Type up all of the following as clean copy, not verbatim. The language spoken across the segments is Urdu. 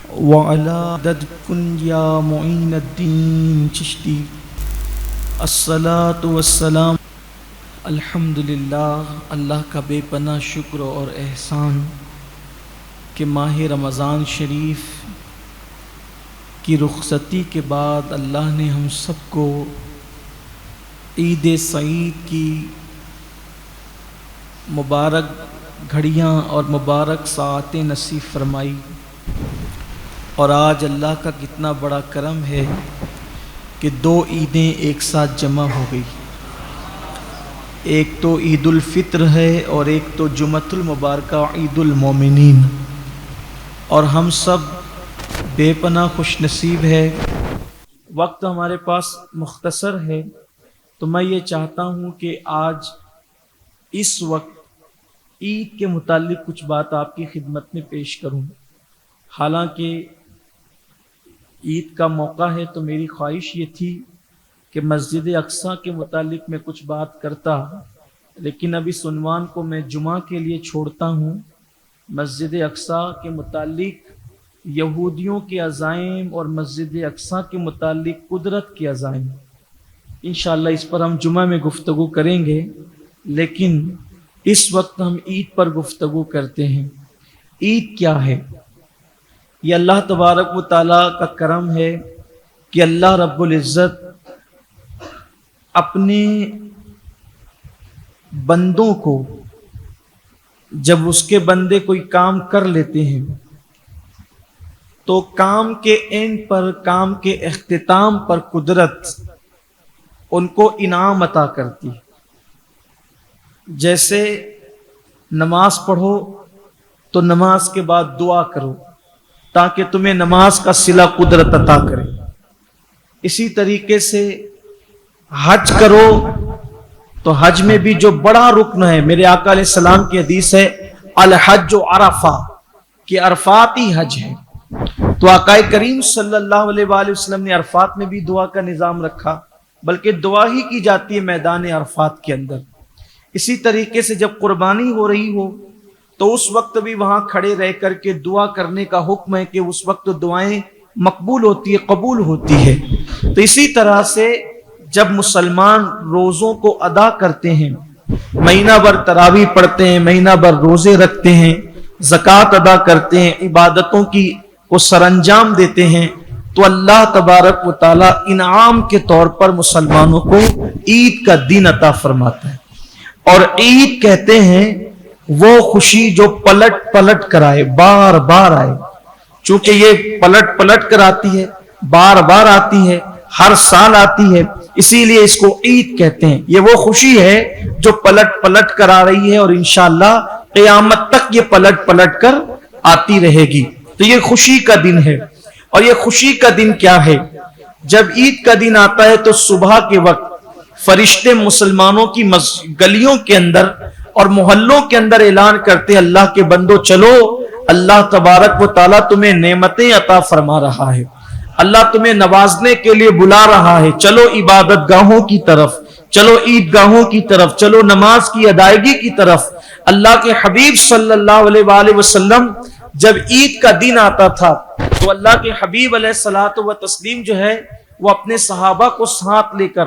وعلى عدد کن یا معین الدین چشتی الصلاة والسلام۔ الحمدللہ، اللہ کا بے پناہ شکر اور احسان کہ ماہ رمضان شریف کی رخصتی کے بعد اللہ نے ہم سب کو عید سعید کی مبارک گھڑیاں اور مبارک ساعتیں نصیب فرمائی، اور آج اللہ کا کتنا بڑا کرم ہے کہ دو عیدیں ایک ساتھ جمع ہو گئی۔ ایک تو عید الفطر ہے اور ایک تو جمعۃ المبارکہ عید المومنین، اور ہم سب بے پناہ خوش نصیب ہے۔ وقت ہمارے پاس مختصر ہے، تو میں یہ چاہتا ہوں کہ آج اس وقت عید کے متعلق کچھ بات آپ کی خدمت میں پیش کروں۔ حالانکہ عید کا موقع ہے تو میری خواہش یہ تھی کہ مسجد اقصیٰ کے متعلق میں کچھ بات کرتا، لیکن اب اس عنوان کو میں جمعہ کے لیے چھوڑتا ہوں۔ مسجد اقصیٰ کے متعلق یہودیوں کے عزائم اور مسجد اقصیٰ کے متعلق قدرت کے عزائم، انشاءاللہ اس پر ہم جمعہ میں گفتگو کریں گے، لیکن اس وقت ہم عید پر گفتگو کرتے ہیں۔ عید کیا ہے؟ یہ اللہ تبارک و تعالیٰ کا کرم ہے کہ اللہ رب العزت اپنے بندوں کو جب اس کے بندے کوئی کام کر لیتے ہیں تو کام کے اینڈ پر، کام کے اختتام پر قدرت ان کو انعام عطا کرتی ہے۔ جیسے نماز پڑھو تو نماز کے بعد دعا کرو تاکہ تمہیں نماز کا صلہ قدرت عطا کرے۔ اسی طریقے سے حج کرو تو حج میں بھی جو بڑا رکن ہے، میرے آقا علیہ السلام کی حدیث ہے الحج عرفہ، کہ عرفات ہی حج ہے۔ تو آقا کریم صلی اللہ علیہ وآلہ وسلم نے عرفات میں بھی دعا کا نظام رکھا، بلکہ دعا ہی کی جاتی ہے میدان عرفات کے اندر۔ اسی طریقے سے جب قربانی ہو رہی ہو تو اس وقت بھی وہاں کھڑے رہ کر کے دعا کرنے کا حکم ہے کہ اس وقت دعائیں مقبول ہوتی ہے، قبول ہوتی ہے۔ تو اسی طرح سے جب مسلمان روزوں کو ادا کرتے ہیں، مہینہ بھر تراویح پڑھتے ہیں، مہینہ بھر روزے رکھتے ہیں، زکوٰۃ ادا کرتے ہیں، عبادتوں کی کو سر انجام دیتے ہیں، تو اللہ تبارک و تعالیٰ انعام کے طور پر مسلمانوں کو عید کا دن عطا فرماتا ہے۔ اور عید کہتے ہیں وہ خوشی جو پلٹ پلٹ کر آئے، بار بار آئے۔ چونکہ یہ پلٹ پلٹ کر آتی ہے، بار بار آتی ہے، ہر سال آتی ہے، اسی لیے اس کو عید کہتے ہیں۔ یہ وہ خوشی ہے جو پلٹ پلٹ کر آ رہی ہے، اور انشاءاللہ قیامت تک یہ پلٹ پلٹ کر آتی رہے گی۔ تو یہ خوشی کا دن ہے۔ اور یہ خوشی کا دن کیا ہے؟ جب عید کا دن آتا ہے تو صبح کے وقت فرشتے مسلمانوں کی گلیوں کے اندر اور محلوں کے اندر اعلان کرتے ہیں، اللہ کے بندو چلو، اللہ تبارک و تعالیٰ تمہیں نعمتیں عطا فرما رہا ہے، اللہ تمہیں نوازنے کے لیے بلا رہا ہے، چلو عبادت گاہوں کی طرف، چلو عید گاہوں کی طرف، چلو نماز کی ادائیگی کی طرف۔ اللہ کے حبیب صلی اللہ علیہ وآلہ وسلم جب عید کا دن آتا تھا تو اللہ کے حبیب علیہ الصلوۃ والتسلیم جو ہے وہ اپنے صحابہ کو ساتھ لے کر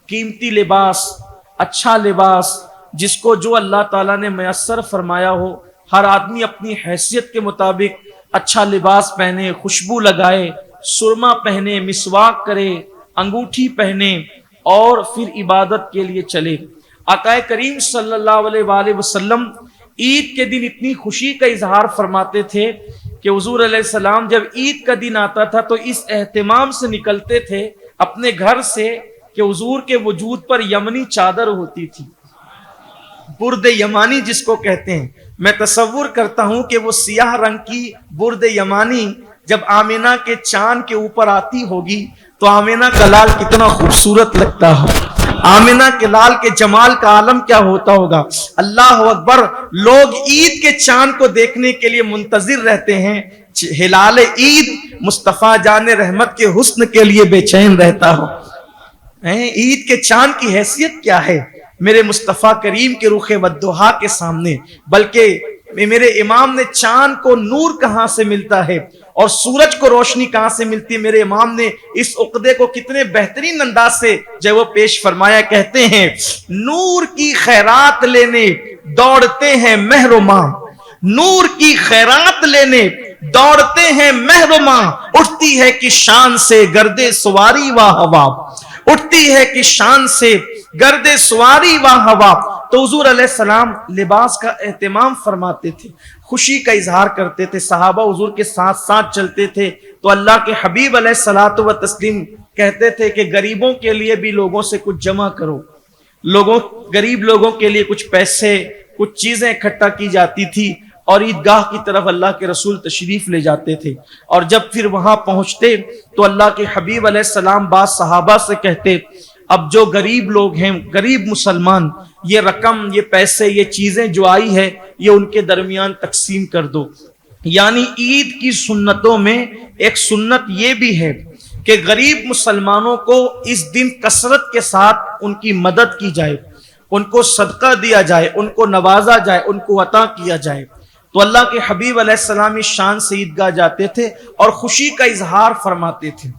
قیمتی لباس، اچھا لباس، جس کو جو اللہ تعالیٰ نے میسر فرمایا ہو، ہر آدمی اپنی حیثیت کے مطابق اچھا لباس پہنے، خوشبو لگائے، سرما پہنے، مسواک کرے، انگوٹھی پہنے، اور پھر عبادت کے لیے چلے۔ آقا کریم صلی اللہ علیہ وآلہ وسلم عید کے دن اتنی خوشی کا اظہار فرماتے تھے کہ حضور علیہ السلام جب عید کا دن آتا تھا تو اس اہتمام سے نکلتے تھے اپنے گھر سے کہ حضور کے وجود پر یمنی چادر ہوتی تھی، برد یمانی جس کو کہتے ہیں۔ میں تصور کرتا ہوں کہ وہ سیاہ رنگ کی برد یمانی جب آمینہ کے چاند کے اوپر آتی ہوگی تو آمینہ کا لال کتنا خوبصورت لگتا ہو، آمینہ کے لال کے جمال کا عالم کیا ہوتا ہوگا۔ اللہ اکبر، لوگ عید کے چاند کو دیکھنے کے لیے منتظر رہتے ہیں، ہلال عید مصطفیٰ جان رحمت کے حسن کے لیے بے چین رہتا ہو۔ عید کے چاند کی حیثیت کیا ہے میرے مصطفیٰ کریم کے رخ والضحیٰ کے سامنے؟ بلکہ میرے امام نے چاند کو نور کہاں سے ملتا ہے، اور سورج کو روشنی کہاں سے ملتی ہے؟ میرے امام نے اس عقدے کو کتنے بہترین انداز سے جو وہ پیش فرمایا، کہتے ہیں نور کی خیرات لینے دوڑتے ہیں مہر و ماہ، نور کی خیرات لینے دوڑتے ہیں مہر و ماہ، اٹھتی ہے کہ شان سے گردے سواری واہ ہوا، اٹھتی ہے کہ شان سے گردے سواری واہ ہوا۔ تو حضور علیہ السلام لباس کا اہتمام فرماتے تھے، خوشی کا اظہار کرتے تھے، صحابہ حضور کے ساتھ ساتھ چلتے تھے۔ تو اللہ کے حبیب علیہ الصلوۃ والتسلیم کہتے تھے کہ غریبوں کے لیے بھی لوگوں سے کچھ جمع کرو، غریب لوگوں کے لیے کچھ پیسے، کچھ چیزیں اکٹھا کی جاتی تھی، اور عیدگاہ کی طرف اللہ کے رسول تشریف لے جاتے تھے، اور جب پھر وہاں پہنچتے تو اللہ کے حبیب علیہ السلام بعض صحابہ سے کہتے اب جو غریب لوگ ہیں، غریب مسلمان، یہ رقم، یہ پیسے، یہ چیزیں جو آئی ہے یہ ان کے درمیان تقسیم کر دو۔ یعنی عید کی سنتوں میں ایک سنت یہ بھی ہے کہ غریب مسلمانوں کو اس دن کثرت کے ساتھ ان کی مدد کی جائے، ان کو صدقہ دیا جائے، ان کو نوازا جائے، ان کو عطا کیا جائے۔ تو اللہ کے حبیب علیہ السلام اس شان سے عیدگاہ جاتے تھے اور خوشی کا اظہار فرماتے تھے۔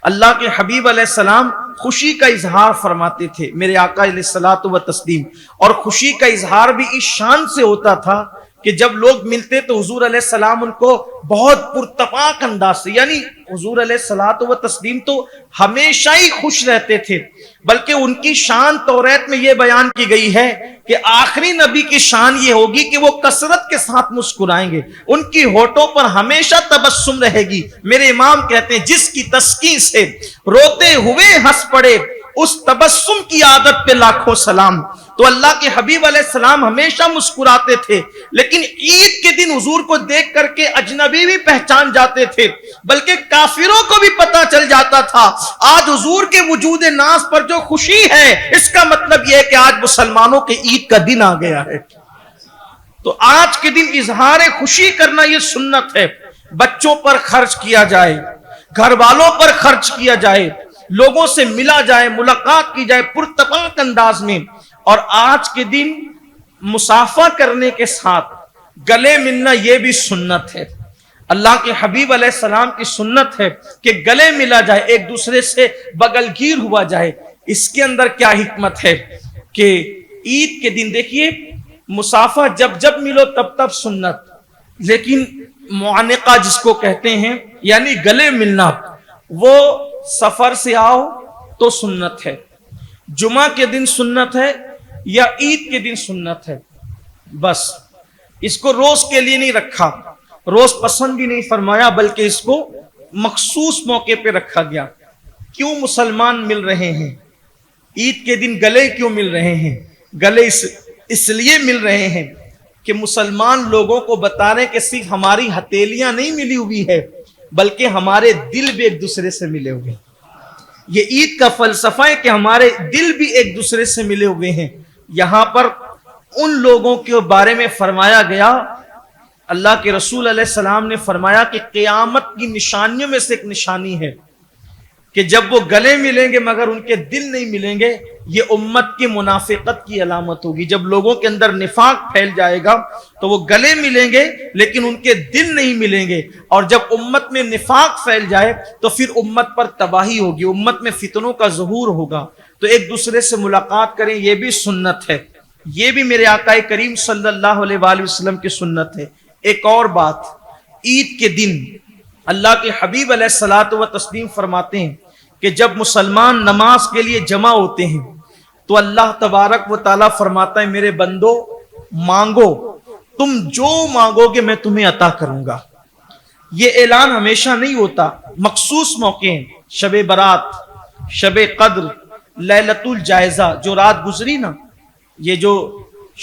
اللہ کے حبیب علیہ السلام خوشی کا اظہار فرماتے تھے، میرے آقا علیہ الصلوۃ والتسلیم، اور خوشی کا اظہار بھی اس شان سے ہوتا تھا کہ جب لوگ ملتے تو حضور علیہ السلام ان کو بہت پرتپاک انداز سے، یعنی حضور علیہ الصلوۃ والتسلیم تو ہمیشہ ہی خوش رہتے تھے، بلکہ ان کی شان توریت میں یہ بیان کی گئی ہے کہ آخری نبی کی شان یہ ہوگی کہ وہ کثرت کے ساتھ مسکرائیں گے، ان کی ہونٹوں پر ہمیشہ تبسم رہے گی۔ میرے امام کہتے ہیں جس کی تسکین سے روتے ہوئے ہنس پڑے اس تبسم کی عادت پہ لاکھوں سلام۔ تو اللہ کے حبیب علیہ السلام ہمیشہ مسکراتے تھے، لیکن عید کے دن حضور کو دیکھ کر کے اجنبی بھی پہچان جاتے تھے، بلکہ کافروں کو بھی پتا چل جاتا تھا آج حضور کے وجود ناز پر جو خوشی ہے اس کا مطلب یہ ہے کہ آج مسلمانوں کے عید کا دن آ گیا ہے۔ تو آج کے دن اظہار خوشی کرنا یہ سنت ہے، بچوں پر خرچ کیا جائے، گھر والوں پر خرچ کیا جائے، لوگوں سے ملا جائے، ملاقات کی جائے پرتپاک انداز میں۔ اور آج کے دن مصافحہ کرنے کے ساتھ گلے ملنا یہ بھی سنت ہے، اللہ کے حبیب علیہ السلام کی سنت ہے کہ گلے ملا جائے، ایک دوسرے سے بغل گیر ہوا جائے۔ اس کے اندر کیا حکمت ہے کہ عید کے دن دیکھیے مصافحہ جب جب ملو تب تب سنت، لیکن معانقہ جس کو کہتے ہیں یعنی گلے ملنا، وہ سفر سے آؤ تو سنت ہے، جمعہ کے دن سنت ہے یا عید کے دن سنت ہے، بس اس کو روز کے لیے نہیں رکھا، روز پسند بھی نہیں فرمایا، بلکہ اس کو مخصوص موقع پہ رکھا گیا۔ کیوں مسلمان مل رہے ہیں عید کے دن، گلے کیوں مل رہے ہیں؟ گلے اس لیے مل رہے ہیں کہ مسلمان لوگوں کو بتا رہے ہیں کہ صرف ہماری ہتھیلیاں نہیں ملی ہوئی ہے بلکہ ہمارے دل بھی ایک دوسرے سے ملے ہوئے ہیں۔ یہ عید کا فلسفہ ہے کہ ہمارے دل بھی ایک دوسرے سے ملے ہوئے ہیں۔ یہاں پر ان لوگوں کے بارے میں فرمایا گیا، اللہ کے رسول علیہ السلام نے فرمایا کہ قیامت کی نشانیوں میں سے ایک نشانی ہے کہ جب وہ گلے ملیں گے مگر ان کے دل نہیں ملیں گے، یہ امت کی منافقت کی علامت ہوگی۔ جب لوگوں کے اندر نفاق پھیل جائے گا تو وہ گلے ملیں گے لیکن ان کے دل نہیں ملیں گے، اور جب امت میں نفاق پھیل جائے تو پھر امت پر تباہی ہوگی، امت میں فتنوں کا ظہور ہوگا۔ تو ایک دوسرے سے ملاقات کریں، یہ بھی سنت ہے، یہ بھی میرے آقا کریم صلی اللہ علیہ وآلہ وسلم کی سنت ہے۔ ایک اور بات، عید کے دن اللہ کے حبیب علیہ الصلوۃ والتسلیم فرماتے ہیں کہ جب مسلمان نماز کے لیے جمع ہوتے ہیں تو اللہ تبارک و تعالیٰ فرماتا ہے میرے بندو مانگو، تم جو مانگو گے میں تمہیں عطا کروں گا۔ یہ اعلان ہمیشہ نہیں ہوتا، مخصوص موقع ہیں، شب برات، شب قدر، لیلۃ الجائزہ جو رات گزری نا، یہ جو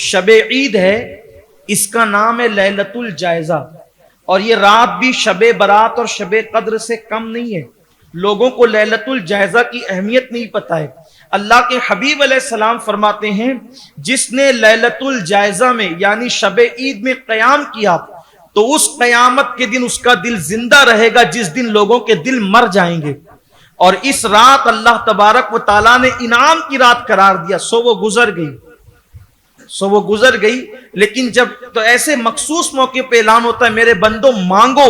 شب عید ہے اس کا نام ہے لیلۃ الجائزہ، اور یہ رات بھی شب برات اور شب قدر سے کم نہیں ہے۔ لوگوں کو لیلۃ الجائزہ کی اہمیت نہیں پتہ ہے۔ اللہ کے حبیب علیہ السلام فرماتے ہیں جس نے لیلۃ الجائزہ میں یعنی شب عید میں قیام کیا تو اس قیامت کے دن اس کا دل زندہ رہے گا جس دن لوگوں کے دل مر جائیں گے، اور اس رات اللہ تبارک و تعالیٰ نے انعام کی رات قرار دیا، سو وہ گزر گئی، لیکن جب تو ایسے مخصوص موقع پہ اعلان ہوتا ہے میرے بندو مانگو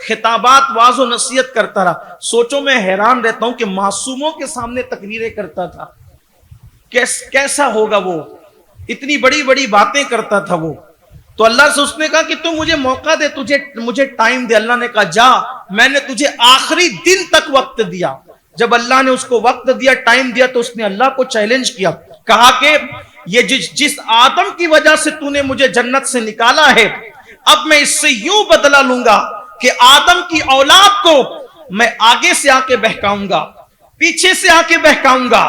خطابات واعظ و نصیحت کرتا رہا. سوچو میں حیران رہتا ہوں کہ معصوموں کے سامنے تقریریں کرتا تھا. کیسا ہوگا وہ؟ اتنی بڑی بڑی باتیں کرتا تھا وہ. تو اللہ سے اس نے کہا کہ تو مجھے موقع دے, مجھے ٹائم دے. اللہ نے کہا جا, میں نے تجھے آخری دن تک وقت دیا. جب اللہ نے اس کو وقت دیا, ٹائم دیا, تو اس نے اللہ کو چیلنج کیا, کہا کہ یہ جس آدم کی وجہ سے تو نے مجھے جنت سے نکالا ہے, اب میں اس سے یوں بدلہ لوں گا کہ آدم کی اولاد کو میں آگے سے آ کے بہکاؤں گا, پیچھے سے آ کے بہکاؤں گا,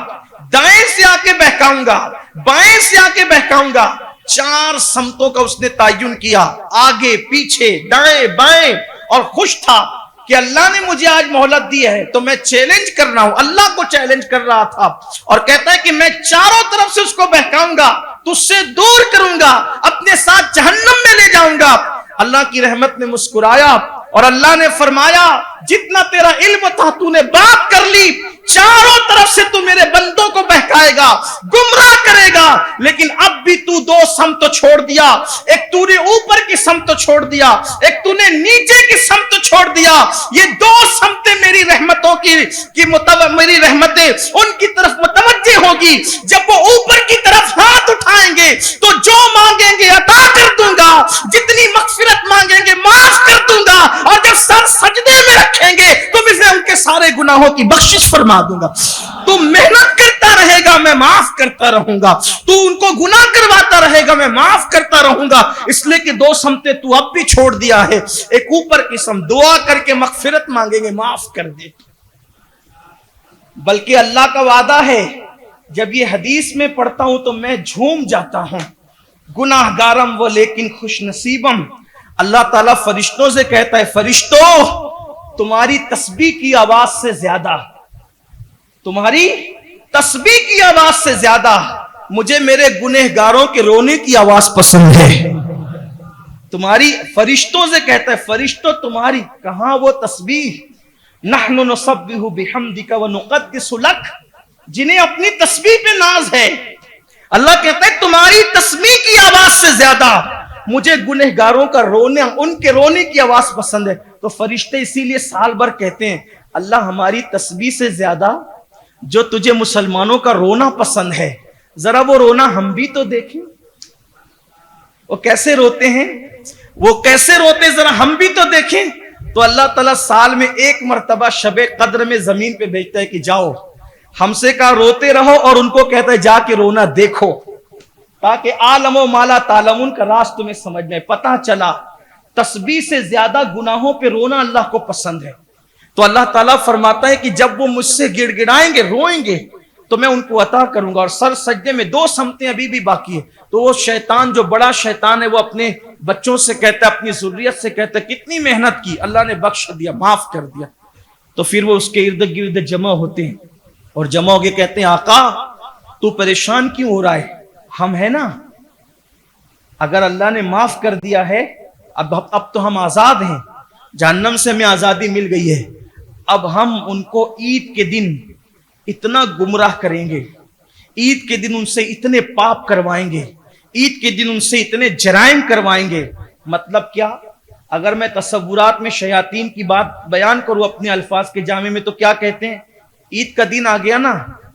دائیں سے آ کے بہکاؤں گا, بائیں سے آ کے بہکاؤں گا. 4 سمتوں کا اس نے تعین کیا, آگے پیچھے دائیں بائیں, اور خوش تھا کہ اللہ نے مجھے آج مہلت دی ہے تو میں چیلنج کر رہا ہوں. اللہ کو چیلنج کر رہا تھا, اور کہتا ہے کہ میں چاروں طرف سے اس کو بہکاؤں گا, تجھ سے دور کروں گا, اپنے ساتھ جہنم میں لے جاؤں گا. اللہ کی رحمت نے مسکرایا اور اللہ نے فرمایا جتنا تیرا علم تھا تو نے بات کر لی, چاروں طرف سے تو میرے بندوں کو بہکائے گا, گمراہ کرے گا, لیکن اب بھی تو 2 سمت چھوڑ دیا. ایک تو نے اوپر کی سمت چھوڑ دیا, ایک تو نے نیچے کی سمت چھوڑ دیا. یہ 2 سمتیں میری رحمتوں کی میری رحمتیں ان کی طرف متوجہ ہوگی. جب وہ اوپر کی طرف ہاتھ اٹھائیں گے تو جو مانگیں گے عطا کر دوں گا, جتنی مغفرت مانگیں گے معاف کر دوں گا, اور جب سر سجدے میں رکھیں گے تو میں ان کے سارے گناہوں کی بخشش فرما دوں گا. تو محنت کرتا رہے گا, میں معاف کرتا رہوں گا. تو ان کو گناہ کرواتا رہے گا, میں معاف کرتا رہوں گا. اس لیے کہ 2 سمتیں تو اب بھی چھوڑ دیا ہے. ایک اوپر کی سمت, دعا کر کے مغفرت مانگیں گے, معاف کر دے. بلکہ اللہ کا وعدہ ہے, جب یہ حدیث میں پڑھتا ہوں تو میں جھوم جاتا ہوں. گناہ گارم وہ لیکن خوش نصیبم. اللہ تعالیٰ فرشتوں سے کہتا ہے, فرشتوں تمہاری تسبیح کی آواز سے زیادہ, تمہاری تسبیح کی آواز سے زیادہ مجھے میرے گنہگاروں کے رونے کی آواز پسند ہے. تمہاری, فرشتوں سے کہتا ہے, فرشتوں تمہاری کہاں وہ تسبیح, نحن نسبح بحمدک ونقدس لک, جنہیں اپنی تسبیح پہ ناز ہے. اللہ کہتا ہے تمہاری تسبیح کی آواز سے زیادہ مجھے گنہگاروں کا رونا, ان کے رونے کی آواز پسند ہے. تو فرشتے اسی لیے سال بھر کہتے ہیں, اللہ ہماری تسبیح سے زیادہ جو تجھے مسلمانوں کا رونا پسند ہے, ذرا وہ رونا ہم بھی تو دیکھیں. وہ کیسے روتے ہیں, وہ کیسے روتے, ذرا ہم بھی تو دیکھیں. تو اللہ تعالیٰ سال میں 1 مرتبہ شب قدر میں زمین پہ بھیجتا ہے کہ جاؤ, ہم سے کہا روتے رہو, اور ان کو کہتا ہے جا کے رونا دیکھو, تاکہ عالم و مالا تعلمون کا راز تمہیں سمجھ میں پتہ چلا. تسبیح سے زیادہ گناہوں پہ رونا اللہ کو پسند ہے. تو اللہ تعالیٰ فرماتا ہے کہ جب وہ مجھ سے گڑ گڑائیں گے, روئیں گے, تو میں ان کو عطا کروں گا. اور سر سجدے میں 2 سمتیں ابھی بھی باقی ہے. تو وہ شیطان, جو بڑا شیطان ہے, وہ اپنے بچوں سے کہتا ہے, اپنی ذریت سے کہتا ہے کتنی محنت کی, اللہ نے بخش دیا, معاف کر دیا. تو پھر وہ اس کے ارد گرد جمع ہوتے ہیں, اور جمع ہو کے کہتے ہیں آقا تو پریشان کیوں ہو رہا ہے, ہم ہے نا, اگر اللہ نے معاف کر دیا ہے اب تو ہم آزاد ہیں, جہنم سے ہمیں آزادی مل گئی ہے. اب ہم ان کو عید کے دن اتنا گمراہ کریں گے, عید کے دن ان سے اتنے پاپ کروائیں گے, عید کے دن ان سے اتنے جرائم کروائیں گے. مطلب کیا, اگر میں تصورات میں شیاطین کی بات بیان کروں اپنے الفاظ کے جامع میں, تو کیا کہتے ہیں, عید کا دن آ گیا نا,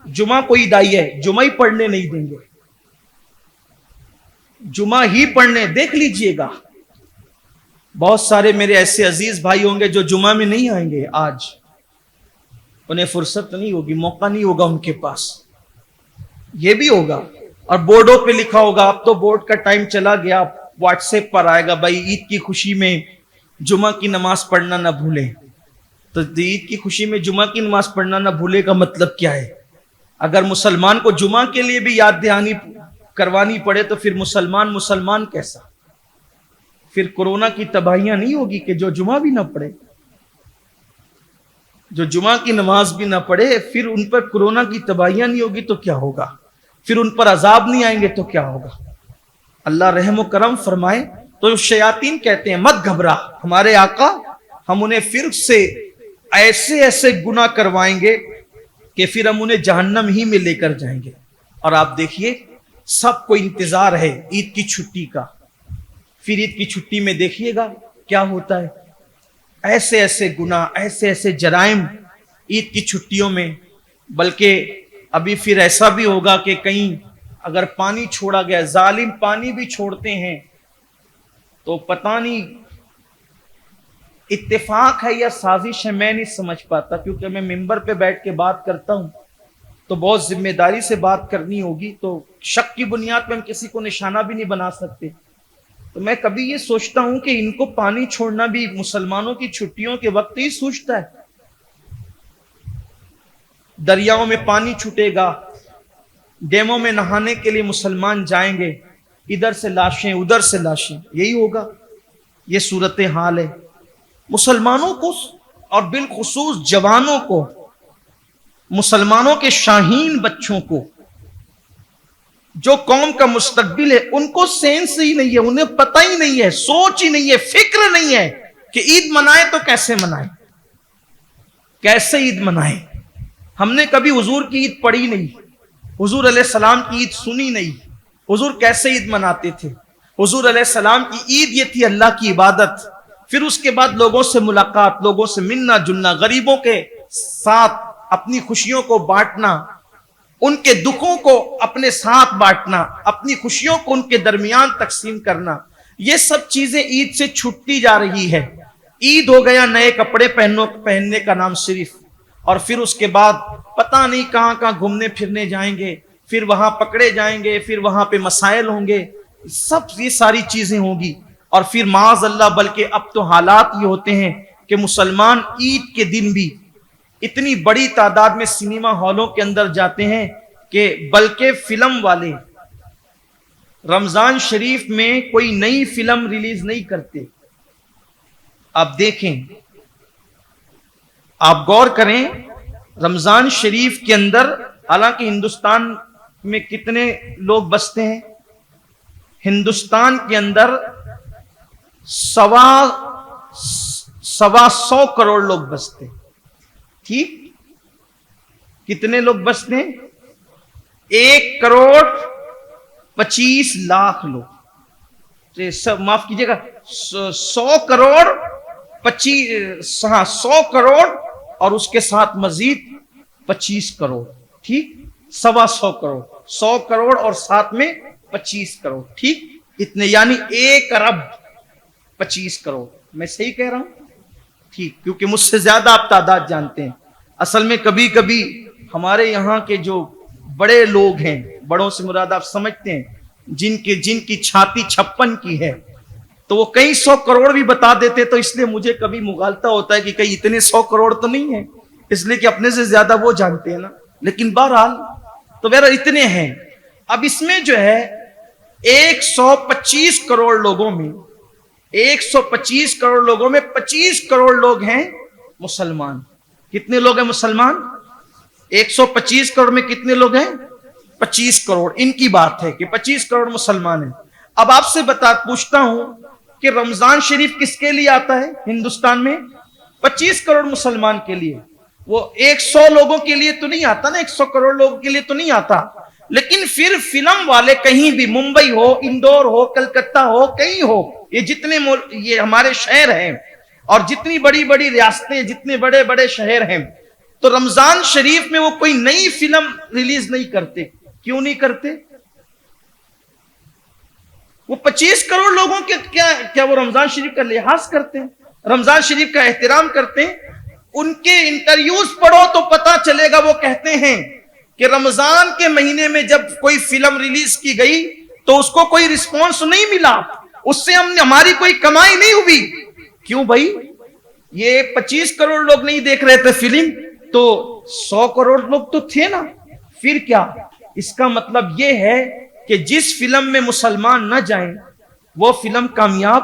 جمعہ کو عید آئی ہے, جمعہ ہی پڑھنے نہیں دیں گے, جمعہ ہی پڑھنے. دیکھ لیجئے گا بہت سارے میرے ایسے عزیز بھائی ہوں گے جو جمعہ میں نہیں آئیں گے, آج انہیں فرصت نہیں ہوگی, موقع نہیں ہوگا ان کے پاس. یہ بھی ہوگا, اور بورڈوں پہ لکھا ہوگا, اب تو بورڈ کا ٹائم چلا گیا, واٹس ایپ پر آئے گا, بھائی عید کی خوشی میں جمعہ کی نماز پڑھنا نہ بھولیں. تو عید کی خوشی میں جمعہ کی نماز پڑھنا نہ بھولے کا مطلب کیا ہے؟ اگر مسلمان کو جمعہ کے لیے بھی یاد دہانی کروانی پڑے تو پھر مسلمان کیسا؟ پھر کورونا کی تباہیاں نہیں ہوگی کہ جو جمعہ بھی نہ پڑھے, جو جمعہ کی نماز بھی نہ پڑھے, پھر ان پر کورونا کی تباہیاں نہیں ہوگی تو کیا ہوگا؟ پھر ان پر عذاب نہیں آئیں گے تو کیا ہوگا؟ اللہ رحم و کرم فرمائے. تو شیاطین کہتے ہیں مت گھبرا ہمارے آقا, ہم انہیں پھر سے ایسے ایسے گناہ کروائیں گے کہ پھر ہم انہیں جہنم ہی میں لے کر جائیں گے. اور آپ دیکھیے سب کو انتظار ہے عید کی چھٹی کا, پھر عید کی چھٹی میں دیکھیے گا کیا ہوتا ہے. ایسے ایسے گناہ، ایسے ایسے جرائم عید کی چھٹیوں میں. بلکہ ابھی پھر ایسا بھی ہوگا کہ کہیں اگر پانی چھوڑا گیا، ظالم پانی بھی چھوڑتے ہیں، تو پتہ نہیں اتفاق ہے یا سازش ہے، میں نہیں سمجھ پاتا، کیونکہ میں ممبر پہ بیٹھ کے بات کرتا ہوں تو بہت ذمہ داری سے بات کرنی ہوگی، تو شک کی بنیاد پہ ہم کسی کو نشانہ بھی نہیں بنا سکتے. تو میں کبھی یہ سوچتا ہوں کہ ان کو پانی چھوڑنا بھی مسلمانوں کی چھٹیوں کے وقت ہی سوچتا ہے. دریاؤں میں پانی چھٹے گا، ڈیموں میں نہانے کے لیے مسلمان جائیں گے، ادھر سے لاشیں ادھر سے لاشیں، یہی ہوگا. یہ صورتحال ہے. مسلمانوں کو اور بالخصوص جوانوں کو، مسلمانوں کے شاہین بچوں کو، جو قوم کا مستقبل ہے، ان کو سینس ہی نہیں ہے، انہیں پتہ ہی نہیں ہے، سوچ ہی نہیں ہے، فکر نہیں ہے کہ عید منائے تو کیسے منائے، کیسے عید منائے. ہم نے کبھی حضور کی عید پڑھی نہیں، حضور علیہ السلام کی عید سنی نہیں. حضور کیسے عید مناتے تھے؟ حضور علیہ السلام کی عید یہ تھی اللہ کی عبادت، پھر اس کے بعد لوگوں سے ملاقات، لوگوں سے ملنا جلنا، غریبوں کے ساتھ اپنی خوشیوں کو بانٹنا، ان کے دکھوں کو اپنے ساتھ بانٹنا، اپنی خوشیوں کو ان کے درمیان تقسیم کرنا. یہ سب چیزیں عید سے چھٹتی جا رہی ہے. عید ہو گیا نئے کپڑے پہننے کا نام صرف، اور پھر اس کے بعد پتہ نہیں کہاں کہاں گھومنے پھرنے جائیں گے، پھر وہاں پکڑے جائیں گے، پھر وہاں پہ مسائل ہوں گے، سب یہ ساری چیزیں ہوں گی. اور پھر معاذ اللہ، بلکہ اب تو حالات یہ ہوتے ہیں کہ مسلمان عید کے دن بھی اتنی بڑی تعداد میں سنیما ہالوں کے اندر جاتے ہیں کہ بلکہ فلم والے رمضان شریف میں کوئی نئی فلم ریلیز نہیں کرتے. آپ دیکھیں، آپ غور کریں، رمضان شریف کے اندر، حالانکہ ہندوستان میں کتنے لوگ بستے ہیں؟ ہندوستان کے اندر 125 کروڑ لوگ بستے ہیں. ٹھیک؟ کتنے لوگ بستے ہیں؟ 1,25,00,000 لوگ. معاف کیجیے گا، 100 کروڑ اور اس کے ساتھ مزید 25 کروڑ. ٹھیک؟ 125 کروڑ، 100 کروڑ اور ساتھ میں 25 کروڑ. ٹھیک؟ اتنے، یعنی 1,25 کروڑ. میں صحیح کہہ رہا ہوں؟ ٹھیک، کیونکہ مجھ سے زیادہ آپ تعداد جانتے ہیں. اصل میں کبھی کبھی ہمارے یہاں کے جو بڑے لوگ ہیں، بڑوں سے مراد آپ سمجھتے ہیں، جن کی چھاتی 56 کی ہے، تو وہ کئی 100 کروڑ بھی بتا دیتے، تو اس لیے مجھے کبھی مغالطہ ہوتا ہے کہ کئی اتنے 100 کروڑ تو نہیں ہیں، اس لیے کہ اپنے سے زیادہ وہ جانتے ہیں نا. لیکن بہرحال تو بہرحال اتنے ہیں. اب اس میں جو ہے 125 کروڑ لوگوں میں 125 کروڑ لوگوں میں 25 کروڑ لوگ ہیں مسلمان. کتنے لوگ ہیں مسلمان؟ 125 کروڑ میں کتنے لوگ ہیں؟ 25 کروڑ. ان کی بات ہے کہ 25 کروڑ مسلمان ہیں. اب آپ سے پوچھتا ہوں کہ رمضان شریف کس کے لیے آتا ہے ہندوستان میں؟ 25 کروڑ مسلمان کے لیے. وہ 100 لوگوں کے لیے تو نہیں آتا نا، 100 کروڑ لوگوں کے لیے تو نہیں آتا. لیکن پھر فلم والے کہیں بھی، ممبئی ہو، اندور ہو، کلکتہ ہو، کہیں ہو، یہ جتنے یہ ہمارے شہر ہیں اور جتنی بڑی بڑی ریاستیں، جتنے بڑے بڑے شہر ہیں، تو رمضان شریف میں وہ کوئی نئی فلم ریلیز نہیں کرتے. کیوں نہیں کرتے؟ وہ 25 کروڑ لوگوں کے کیا وہ رمضان شریف کا لحاظ کرتے ہیں، رمضان شریف کا احترام کرتے ہیں؟ ان کے انٹرویوز پڑھو تو پتا چلے گا، وہ کہتے ہیں کہ رمضان کے مہینے میں جب کوئی فلم ریلیز کی گئی تو اس کو کوئی رسپانس نہیں ملا، اس سے ہماری کوئی کمائی نہیں ہوئی. کیوں بھائی؟ یہ 25 کروڑ لوگ نہیں دیکھ رہے تھے فلم، تو 100 کروڑ لوگ تو تھے نا. پھر کیا؟ اس کا مطلب یہ ہے کہ جس فلم میں مسلمان نہ جائیں وہ فلم کامیاب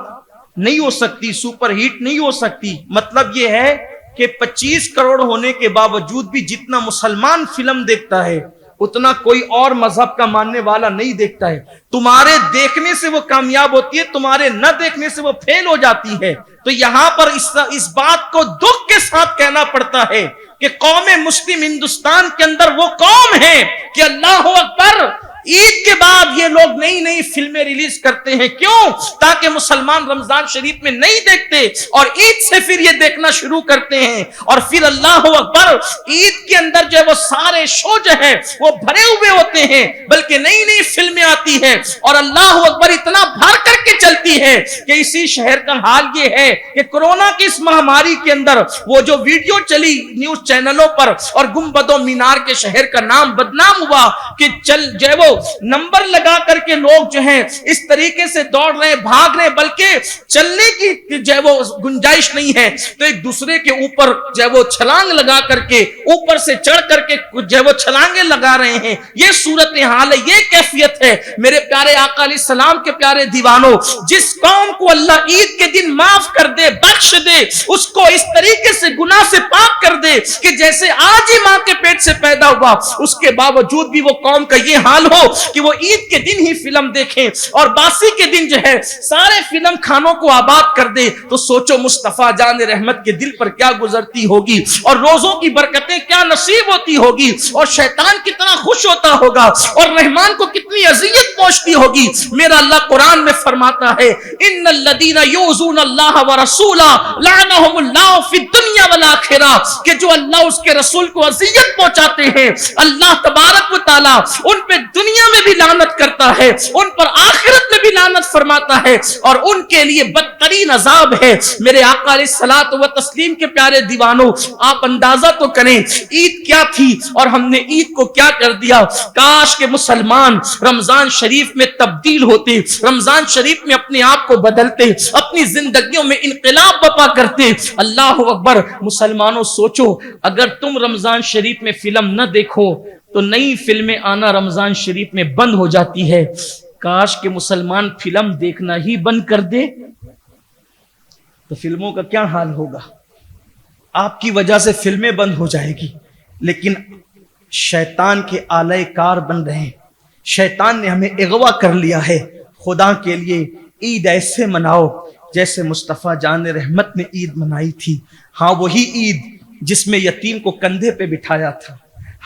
نہیں ہو سکتی، سپر ہٹ نہیں ہو سکتی. مطلب یہ ہے کہ 25 کروڑ ہونے کے باوجود بھی جتنا مسلمان فلم دیکھتا ہے اتنا کوئی اور مذہب کا ماننے والا نہیں دیکھتا ہے. تمہارے دیکھنے سے وہ کامیاب ہوتی ہے، تمہارے نہ دیکھنے سے وہ فیل ہو جاتی ہے. تو یہاں پر اس بات کو دکھ کے ساتھ کہنا پڑتا ہے کہ قوم مسلم ہندوستان کے اندر وہ قوم ہے کہ اللہ اکبر، عید کے بعد یہ لوگ نئی نئی فلمیں ریلیز کرتے ہیں. کیوں؟ تاکہ مسلمان رمضان شریف میں نہیں دیکھتے اور عید سے پھر یہ دیکھنا شروع کرتے ہیں. اور پھر اللہ اکبر، عید کے اندر جو ہے وہ سارے شو جو ہے وہ بھرے ہوئے ہوتے ہیں، بلکہ نئی نئی فلمیں آتی ہیں اور اللہ اکبر اتنا بھر کر کے چلتی ہے کہ اسی شہر کا حال یہ ہے کہ کورونا کی اس مہاماری کے اندر وہ جو ویڈیو چلی نیوز چینلوں پر اور گنبد و مینار کے شہر کا نام بدنام ہوا کہ چل جو ہے وہ نمبر لگا کر کے لوگ جو ہیں اس طریقے سے دوڑ رہے بھاگ رہے، بلکہ چلنے کی جو ہے وہ گنجائش نہیں ہے تو ایک دوسرے کے اوپر جو ہے وہ چھلانگ لگا کر کے اوپر سے چڑھ کر کے جو ہے وہ چھلانگیں لگا رہے ہیں. یہ صورتحال ہے، یہ کیفیت ہے. میرے پیارے آقا علیہ السلام کے پیارے دیوانوں، جس قوم کو اللہ عید کے دن معاف کر دے، بخش دے، اس کو اس طریقے سے گناہ سے پاک کر دے کہ جیسے آج ہی ماں کے پیٹ سے پیدا ہوا، اس کے باوجود بھی وہ قوم کا یہ حال ہو کہ وہ عید کے دن ہی فلم دیکھیں اور باسی کے دن جو ہے سارے فلم خانوں کو آباد کر دے، تو سوچو مصطفیٰ جان رحمت کے دل پر کیا گزرتی ہوگی اور روزوں کی برکتیں کیا نصیب ہوتی ہوگی اور شیطان کتنا خوش ہوتا ہوگا اور رحمان کو کتنی اذیت پہنچتی ہوگی. میرا اللہ قرآن میں فرماتا ہے ان الذین یؤذون اللہ ورسولہ لعنہم اللہ فی الدنیا والآخرہ، کہ جو اللہ اس کے رسول کو اذیت پہنچاتے ہیں اللہ تبارک و تعالی ان پہ دنیا میں بھی لعنت کرتا ہے، ان پر آخرت میں بھی لعنت فرماتا ہے اور ان کے لیے بدترین عذاب ہے. میرے آقا علیہ الصلوۃ والتسلیم کے پیارے دیوانوں، آپ اندازہ تو کریں عید کیا تھی اور ہم نے عید کو کیا کر دیا. کاش کہ مسلمان رمضان شریف میں تبدیل ہوتے، رمضان شریف میں اپنے آپ کو بدلتے، اپنی زندگیوں میں انقلاب بپا کرتے. اللہ اکبر. مسلمانوں سوچو، اگر تم رمضان شریف میں فلم نہ دیکھو تو نئی فلمیں آنا رمضان شریف میں بند ہو جاتی ہے. کاش کہ مسلمان فلم دیکھنا ہی بند کر دے تو فلموں کا کیا حال ہوگا. آپ کی وجہ سے فلمیں بند ہو جائے گی، لیکن شیطان کے آلے کار بن رہے ہیں. شیطان نے ہمیں اغوا کر لیا ہے. خدا کے لیے عید ایسے مناؤ جیسے مصطفیٰ جان رحمت نے عید منائی تھی. ہاں وہی عید جس میں یتیم کو کندھے پہ بٹھایا تھا.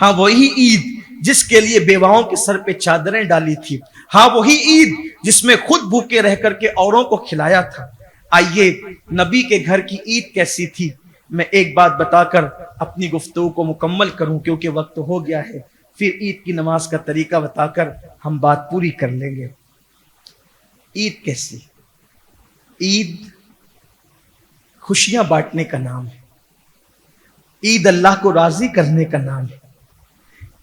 ہاں وہی عید جس کے لیے بیواؤں کے سر پہ چادریں ڈالی تھی. ہاں وہی عید جس میں خود بھوکے رہ کر کے اوروں کو کھلایا تھا. آئیے نبی کے گھر کی عید کیسی تھی میں ایک بات بتا کر اپنی گفتگو کو مکمل کروں، کیونکہ وقت ہو گیا ہے. پھر عید کی نماز کا طریقہ بتا کر ہم بات پوری کر لیں گے. عید کیسی؟ عید خوشیاں بانٹنے کا نام ہے. عید اللہ کو راضی کرنے کا نام ہے.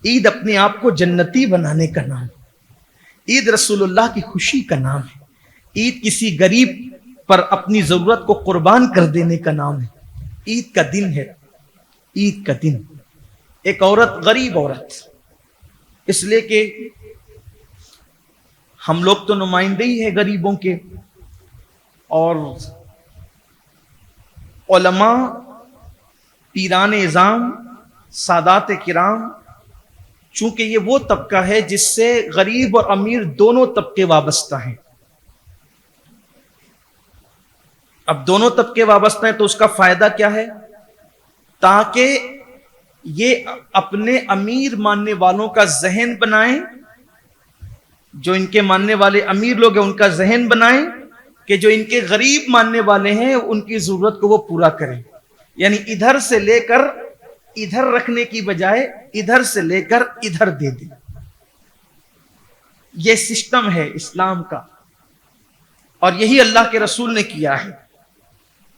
عید اپنے آپ کو جنتی بنانے کا نام ہے. عید رسول اللہ کی خوشی کا نام ہے. عید کسی غریب پر اپنی ضرورت کو قربان کر دینے کا نام ہے. عید کا دن ہے. عید کا دن ایک عورت، غریب عورت، اس لیے کہ ہم لوگ تو نمائندے ہی ہیں غریبوں کے، اور علماء، پیران اعظام، سادات کرام، چونکہ یہ وہ طبقہ ہے جس سے غریب اور امیر دونوں طبقے وابستہ ہیں. اب دونوں طبقے وابستہ ہیں تو اس کا فائدہ کیا ہے؟ تاکہ یہ اپنے امیر ماننے والوں کا ذہن بنائیں، جو ان کے ماننے والے امیر لوگ ہیں ان کا ذہن بنائیں کہ جو ان کے غریب ماننے والے ہیں ان کی ضرورت کو وہ پورا کریں. یعنی ادھر سے لے کر ادھر رکھنے کی بجائے ادھر سے لے کر ادھر دے دیں. یہ سسٹم ہے اسلام کا اور یہی اللہ کے رسول نے کیا ہے.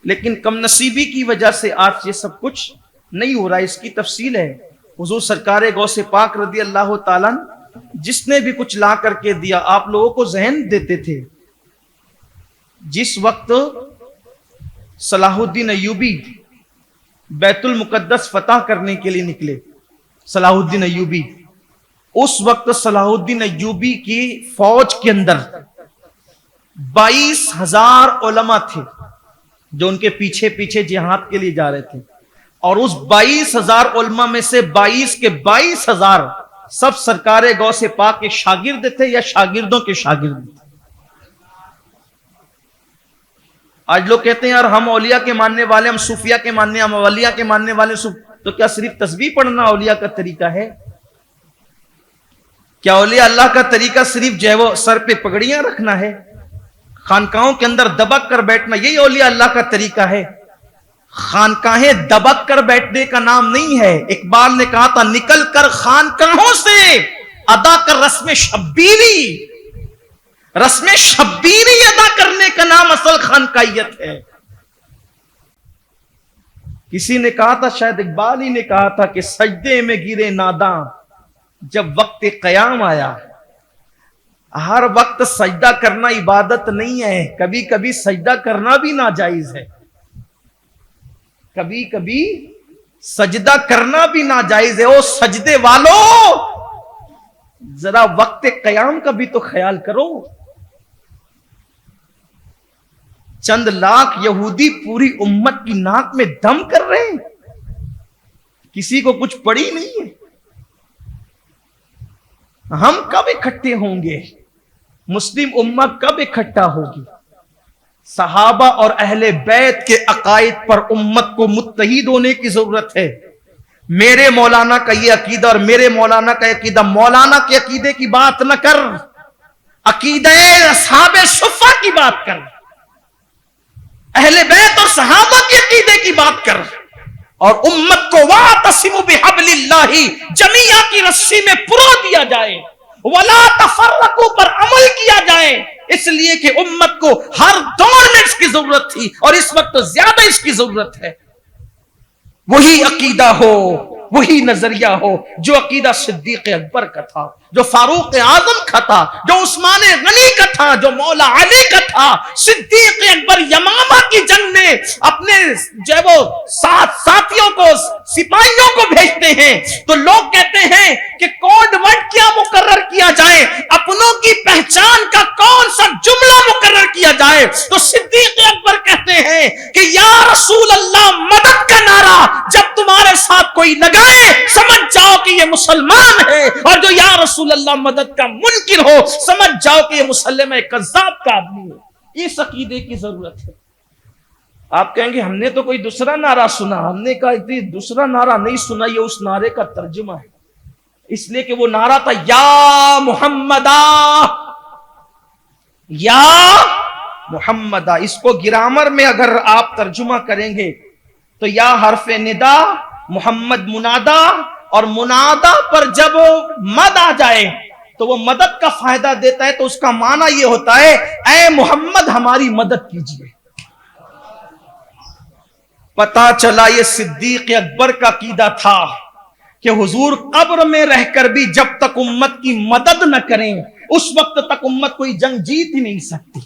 لیکن کم نصیبی کی وجہ سے آج یہ سب کچھ نہیں ہو رہا. اس کی تفصیل ہے. حضور سرکار غوث پاک رضی اللہ تعالیٰ جس نے بھی کچھ لا کر کے دیا آپ لوگوں کو ذہن دیتے تھے. جس وقت صلاح الدین ایوبی بیت المقدس فتح کرنے کے لیے نکلے، صلاح الدین ایوبی، اس وقت صلاح الدین ایوبی کی فوج کے اندر 22,000 علماء تھے جو ان کے پیچھے پیچھے جہاد کے لیے جا رہے تھے. اور اس 22,000 علماء میں سے 22 کے 22,000 سب سرکار غوث پاک کے شاگرد تھے یا شاگردوں کے شاگرد تھے. آج لوگ کہتے ہیں یار ہم اولیاء کے ماننے والے، ہم صوفیاء کے ماننے، ہم اولیاء کے ماننے والے، تو کیا صرف تسبیح پڑھنا اولیاء کا طریقہ ہے؟ کیا اولیاء اللہ کا طریقہ صرف جو ہے وہ سر پہ پگڑیاں رکھنا ہے، خانقاہوں کے اندر دبک کر بیٹھنا، یہی اولیاء اللہ کا طریقہ ہے؟ خانقاہیں دبک کر بیٹھنے کا نام نہیں ہے. اقبال نے کہا تھا نکل کر خانقاہوں سے ادا کر رسم شبیری. رسم شبیری ادا کرنے کا نام اصل خانقاہیت ہے. کسی نے کہا تھا، شاید اقبال ہی نے کہا تھا کہ سجدے میں گرے ناداں جب وقت قیام آیا. ہر وقت سجدہ کرنا عبادت نہیں ہے، کبھی کبھی سجدہ کرنا بھی ناجائز ہے. کبھی کبھی سجدہ کرنا بھی ناجائز ہے. او سجدے والو، ذرا وقت قیام کا بھی تو خیال کرو. چند لاکھ یہودی پوری امت کی ناک میں دم کر رہے ہیں، کسی کو کچھ پڑی نہیں ہے. ہم کب اکٹھے ہوں گے؟ مسلم امت کب اکٹھا ہوگی؟ صحابہ اور اہل بیت کے عقائد پر امت کو متحد ہونے کی ضرورت ہے. میرے مولانا کا یہ عقیدہ اور میرے مولانا کا عقیدہ، مولانا کے عقیدے کی بات نہ کر، عقیدہ اصحاب صفہ کی بات کر، اہل بیت اور صحابہ کے عقیدے کی بات کر، اور امت کو وَاعْتَصِمُوا بِحَبْلِ اللَّهِ جمیعہ کی رسی میں پرو دیا جائے، وَلَا تَفَرَّقُوا پر عمل کیا جائے. اس لیے کہ امت کو ہر دور میں اس کی ضرورت تھی اور اس وقت زیادہ اس کی ضرورت ہے. وہی عقیدہ ہو، وہی نظریہ ہو جو عقیدہ صدیق اکبر کا تھا، جو فاروق اعظم کا تھا، جو عثمان غنی کا تھا، جو مولا علی کا تھا. صدیق اکبر یمامہ کی جنگ میں اپنے جو وہ ساتھیوں کو، سپاہیوں کو بھیجتے ہیں تو لوگ کہتے ہیں کہ کوڈ ورڈ کیا مقرر کیا جائے، اپنوں کی پہچان کا کون سا جملہ مقرر کیا جائے. تو صدیق اکبر کہتے ہیں کہ یا رسول اللہ مدد کا نعرہ جب تمہارے ساتھ کوئی لگائے سمجھ جاؤ کہ یہ مسلمان ہے، اور جو یا رسول اللہ مدد کا منکر ہو سمجھ جاؤ کہ یہ مسلمہ کذاب کا آدمی ہے. اس عقیدے کی ضرورت ہے. آپ کہیں گے ہم نے تو کوئی دوسرا نعرہ سنا. ہم نے کہا دوسرا نعرہ نہیں سنا، یہ اس نعرے کا ترجمہ ہے. اس لیے کہ وہ نعرہ تھا یا محمدہ، یا محمدہ. اس کو گرامر میں اگر آپ ترجمہ کریں گے تو یا حرف ندا، محمد منادا، اور منادا پر جب مد آ جائے تو وہ مدد کا فائدہ دیتا ہے. تو اس کا معنی یہ ہوتا ہے اے محمد ہماری مدد کیجیے. پتا چلا یہ صدیق اکبر کا عقیدہ تھا کہ حضور قبر میں رہ کر بھی جب تک امت کی مدد نہ کریں اس وقت تک امت کوئی جنگ جیت ہی نہیں سکتی.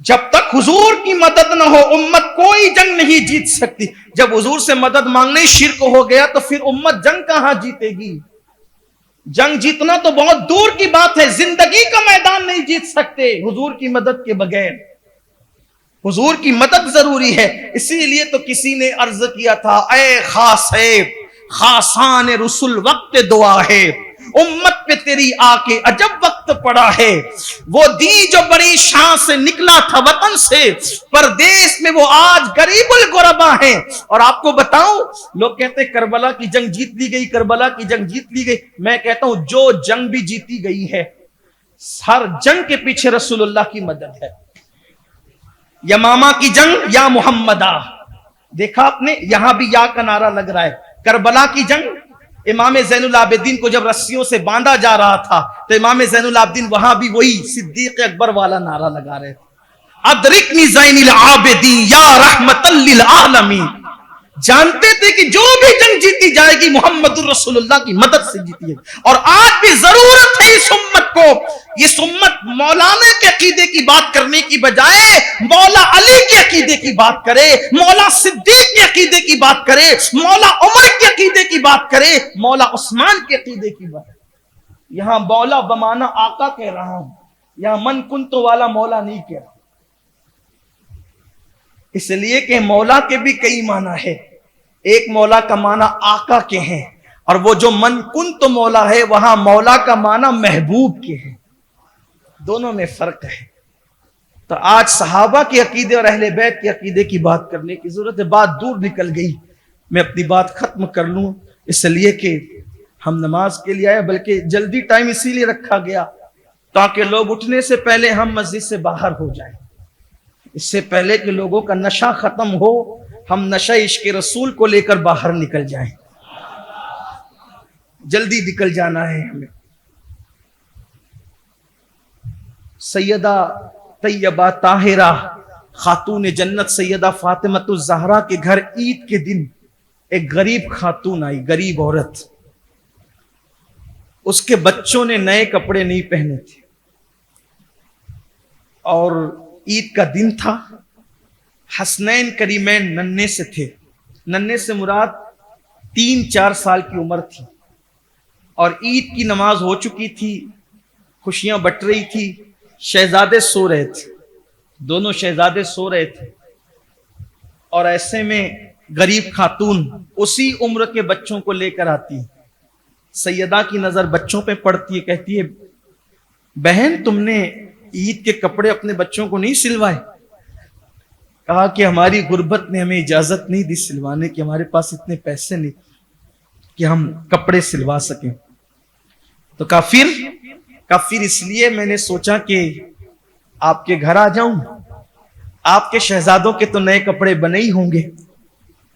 جب تک حضور کی مدد نہ ہو امت کوئی جنگ نہیں جیت سکتی. جب حضور سے مدد مانگنے شرک ہو گیا تو پھر امت جنگ کہاں جیتے گی؟ جنگ جیتنا تو بہت دور کی بات ہے، زندگی کا میدان نہیں جیت سکتے حضور کی مدد کے بغیر. حضور کی مدد ضروری ہے. اسی لیے تو کسی نے عرض کیا تھا اے خاص ہے خاصان رسول وقت دعا ہے، امت پہ تیری آ کے عجب وقت پڑا ہے. وہ دی جو بڑی شان سے نکلا تھا وطن سے، پردیس میں وہ آج غریب الغربا ہیں. اور آپ کو بتاؤں، لوگ کہتے ہیں کربلا کی جنگ جیت لی گئی، کربلا کی جنگ جیت لی گئی. میں کہتا ہوں جو جنگ بھی جیتی گئی ہے ہر جنگ کے پیچھے رسول اللہ کی مدد ہے. یمامہ کی جنگ یا محمدہ، دیکھا آپ نے یہاں بھی یا کا نعرہ لگ رہا ہے. کربلا کی جنگ امام زین العابدین کو جب رسیوں سے باندھا جا رہا تھا تو امام زین العابدین وہاں بھی وہی صدیق اکبر والا نعرہ لگا رہے تھے، ادرکنی زین العابدین یا رحمت للعالمین. جانتے تھے کہ جو بھی جنگ جیتی جائے گی محمد الرسول اللہ کی مدد سے جیتی ہے. اور آج بھی ضرورت ہے اس امت کو، اس امت مولانا کے عقیدے کی بات کرنے کی بجائے مولا علی کے عقیدے کی بات کرے، مولا صدیق کے عقیدے کی بات کرے، مولا عمر کے عقیدے کی بات کرے، مولا عثمان کے عقیدے کی بات. یہاں مولا بمانا آقا کہہ رہا ہوں، یہاں من کنتو والا مولا نہیں کہہ رہا. اس لیے کہ مولا کے بھی کئی معنی ہے. ایک مولا کا معنی آقا کے ہیں، اور وہ جو من کنت مولا ہے وہاں مولا کا معنی محبوب کے ہیں. دونوں میں فرق ہے. تو آج صحابہ کے عقیدے اور اہل بیت کے عقیدے کی بات کرنے کی ضرورت ہے. بات دور نکل گئی، میں اپنی بات ختم کر لوں اس لیے کہ ہم نماز کے لیے آئے، بلکہ جلدی ٹائم اسی لیے رکھا گیا تاکہ لوگ اٹھنے سے پہلے ہم مسجد سے باہر ہو جائیں، اس سے پہلے کہ لوگوں کا نشہ ختم ہو، ہم نشہ عشق رسول کو لے کر باہر نکل جائیں۔ جلدی نکل جانا ہے ہمیں۔ سیدہ طیبہ طاہرہ خاتون جنت سیدہ فاطمۃ الزہرا کے گھر عید کے دن ایک غریب خاتون آئی، غریب عورت۔ اس کے بچوں نے نئے کپڑے نہیں پہنے تھے اور عید کا دن تھا۔ حسنین کریمین ننھے سے تھے، ننھے سے مراد 3-4 سال کی عمر تھی، اور عید کی نماز ہو چکی تھی، خوشیاں بٹ رہی تھی، شہزادے سو رہے تھے، دونوں شہزادے سو رہے تھے، اور ایسے میں غریب خاتون اسی عمر کے بچوں کو لے کر آتی ہے۔ سیدہ کی نظر بچوں پہ پڑتی ہے، کہتی ہے بہن تم نے عید کے کپڑے اپنے بچوں کو نہیں سلوائے؟ کہا کہ ہماری غربت نے ہمیں اجازت نہیں دی سلوانے کی، ہمارے پاس اتنے پیسے نہیں کہ ہم کپڑے سلوا سکیں۔ تو کافر اس لیے میں نے سوچا کہ آپ کے گھر آ جاؤں، آپ کے شہزادوں کے تو نئے کپڑے بنے ہی ہوں گے،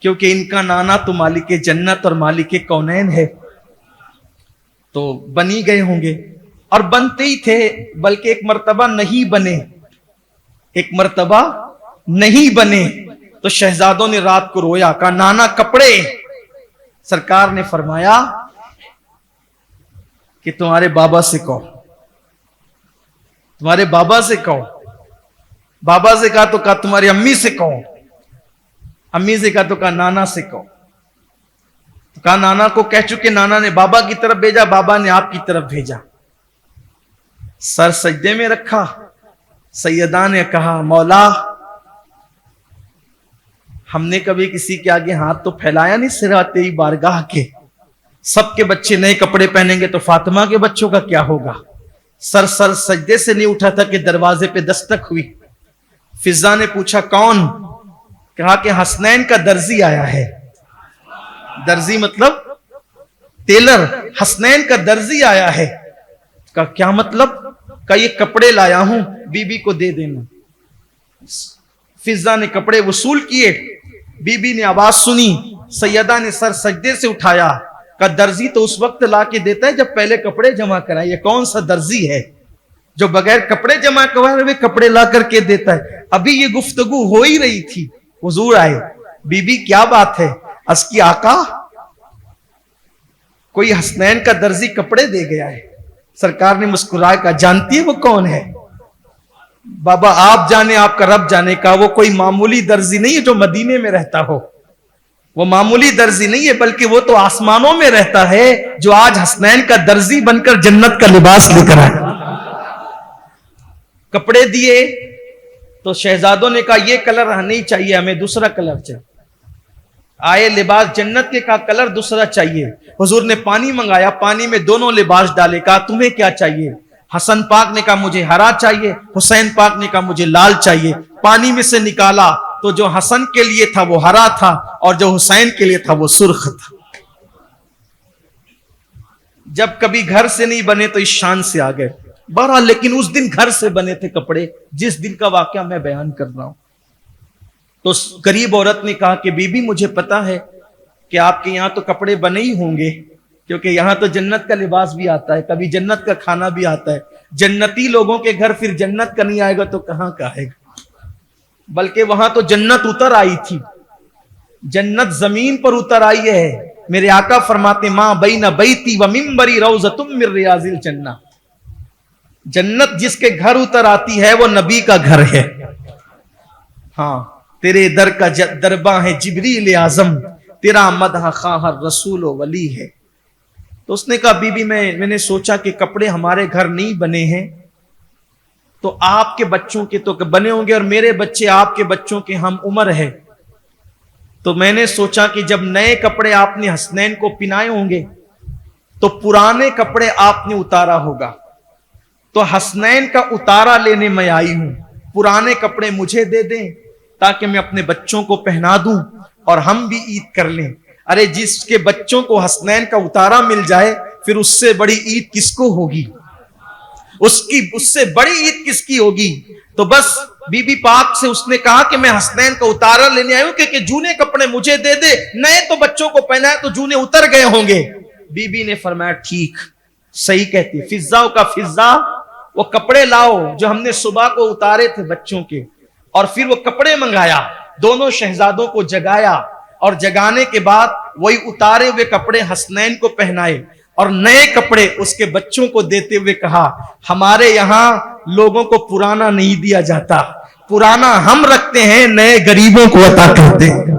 کیونکہ ان کا نانا تو مالک جنت اور مالک کونین ہے، تو بنی گئے ہوں گے، اور بنتے ہی تھے، بلکہ ایک مرتبہ نہیں بنے، ایک مرتبہ نہیں بنے۔ تو شہزادوں نے رات کو رویا، کہا نانا کپڑے۔ سرکار نے فرمایا کہ تمہارے بابا سے کہو، تمہارے بابا سے کہو۔ بابا سے کہا تو کہا تمہاری امی سے کہو، امی سے کہا تو کہا نانا سے کہو۔ تو کہا نانا کو کہہ چکے، نانا نے بابا کی طرف بھیجا، بابا نے آپ کی طرف بھیجا۔ سر سجدے میں رکھا، سیدہ نے کہا مولا ہم نے کبھی کسی کے آگے ہاتھ تو پھیلایا نہیں سوا تیری بارگاہ کے، سب کے بچے نئے کپڑے پہنیں گے تو فاطمہ کے بچوں کا کیا ہوگا؟ سر سجدے سے نہیں اٹھا تھا کہ دروازے پہ دستک ہوئی۔ فضا نے پوچھا کون؟ کہا کہ حسنین کا درزی آیا ہے۔ درزی مطلب ٹیلر، حسنین کا درزی آیا ہے۔ کہا کیا مطلب؟ کہا یہ کپڑے لایا ہوں، بی بی کو دے دینا۔ فضا نے کپڑے وصول کیے، بی بی نے آواز سنی، سیدہ نے سر سجدے سے اٹھایا، کہا درزی تو اس وقت لا کے دیتا ہے جب پہلے کپڑے جمع کرائے، یہ کون سا درزی ہے جو بغیر کپڑے جمع کروائے ہوئے کپڑے لا کر کے دیتا ہے؟ ابھی یہ گفتگو ہو ہی رہی تھی، حضور آئے، بی بی کیا بات ہے؟ اس کی آقا کوئی حسنین کا درزی کپڑے دے گیا ہے۔ سرکار نے مسکرائے، کہا جانتی ہے وہ کون ہے؟ بابا آپ جانے، آپ کا رب جانے۔ کا وہ کوئی معمولی درزی نہیں ہے جو مدینے میں رہتا ہو، وہ معمولی درزی نہیں ہے، بلکہ وہ تو آسمانوں میں رہتا ہے جو آج حسنین کا درزی بن کر جنت کا لباس لے کر آئے۔ کپڑے دیے تو شہزادوں نے کہا یہ کلر نہیں چاہیے ہمیں، دوسرا کلر چاہیے۔ آئے لباس جنت کے، کا کلر دوسرا چاہیے۔ حضور نے پانی منگایا، پانی میں دونوں لباس ڈالے، کہا تمہیں کیا چاہیے؟ حسن پاک نے کہا مجھے ہرا چاہیے، حسین پاک نے کہا مجھے لال چاہیے۔ پانی میں سے نکالا تو جو حسن کے لیے تھا وہ ہرا تھا، اور جو حسین کے لیے تھا وہ سرخ تھا۔ جب کبھی گھر سے نہیں بنے تو اس شان سے آ گئے۔ بہرحال لیکن اس دن گھر سے بنے تھے کپڑے، جس دن کا واقعہ میں بیان کر رہا ہوں۔ تو غریب عورت نے کہا کہ بی بی مجھے پتا ہے کہ آپ کے یہاں تو کپڑے بنے ہی ہوں گے، کیونکہ یہاں تو جنت کا لباس بھی آتا ہے، کبھی جنت کا کھانا بھی آتا ہے۔ جنتی لوگوں کے گھر پھر جنت کا نہیں آئے گا تو کہاں کا آئے گا؟ بلکہ وہاں تو جنت اتر آئی تھی، جنت زمین پر اتر آئی ہے۔ میرے آقا فرماتے ماں بین بیتی و منبری روضۃ من ریاض الجنہ، جنت جس کے گھر اتر آتی ہے وہ نبی کا گھر ہے۔ ہاں تیرے در کا درباں ہے جبریل اعظم، تیرا مدح خواہ رسول و ولی ہے۔ تو اس نے کہا بی بی میں نے سوچا کہ کپڑے ہمارے گھر نہیں بنے ہیں تو آپ کے بچوں کے تو بنے ہوں گے، اور میرے بچے آپ کے بچوں کے ہم عمر ہے، تو میں نے سوچا کہ جب نئے کپڑے آپ نے حسنین کو پہنائے ہوں گے تو پرانے کپڑے آپ نے اتارا ہوگا، تو حسنین کا اتارا لینے میں آئی ہوں، پرانے کپڑے مجھے دے دیں تاکہ میں اپنے بچوں کو پہنا دوں اور ہم بھی عید کر لیں۔ ارے جس کے بچوں کو حسنین کا اتارا مل جائے پھر اس سے بڑی عید کس کو ہوگی؟ اس سے بڑی عید کس کی ہوگی؟ تو بس بی بی پاک سے اس نے کہا کہ میں حسنین کا اتارا لینے آئی ہوں کہ جونے کپڑے مجھے دے دے، نئے تو بچوں کو پہنا ہے تو جونے اتر گئے ہوں گے۔ بی بی نے فرمایا ٹھیک، صحیح کہتی، فضاؤ کا فضا، وہ کپڑے لاؤ جو ہم نے صبح کو اتارے تھے بچوں کے، اور پھر وہ کپڑے منگایا، دونوں شہزادوں کو جگایا، اور جگانے کے بعد وہی اتارے ہوئے کپڑے حسنین کو پہنائے اور نئے کپڑے اس کے بچوں کو دیتے ہوئے کہا ہمارے یہاں لوگوں کو پرانا نہیں دیا جاتا، پرانا ہم رکھتے ہیں، نئے غریبوں کو عطا کرتے ہیں۔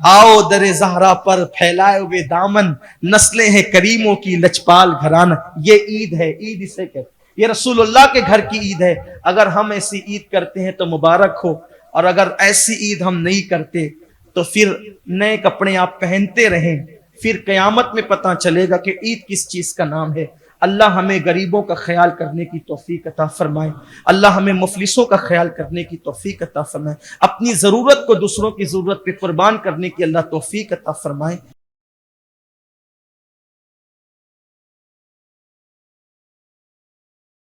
آؤ در زہرا پر پھیلائے ہوئے دامن، نسلیں ہیں کریموں کی لچپال گھرانہ۔ یہ عید ہے، عید اسے کہتے، یہ رسول اللہ کے گھر کی عید ہے۔ اگر ہم ایسی عید کرتے ہیں تو مبارک ہو، اور اگر ایسی عید ہم نہیں کرتے تو پھر نئے کپڑے آپ پہنتے رہیں، پھر قیامت میں پتہ چلے گا کہ عید کس چیز کا نام ہے۔ اللہ ہمیں غریبوں کا خیال کرنے کی توفیق عطا فرمائے، اللہ ہمیں مفلسوں کا خیال کرنے کی توفیق عطا فرمائے، اپنی ضرورت کو دوسروں کی ضرورت پہ قربان کرنے کی اللہ توفیق عطا فرمائے۔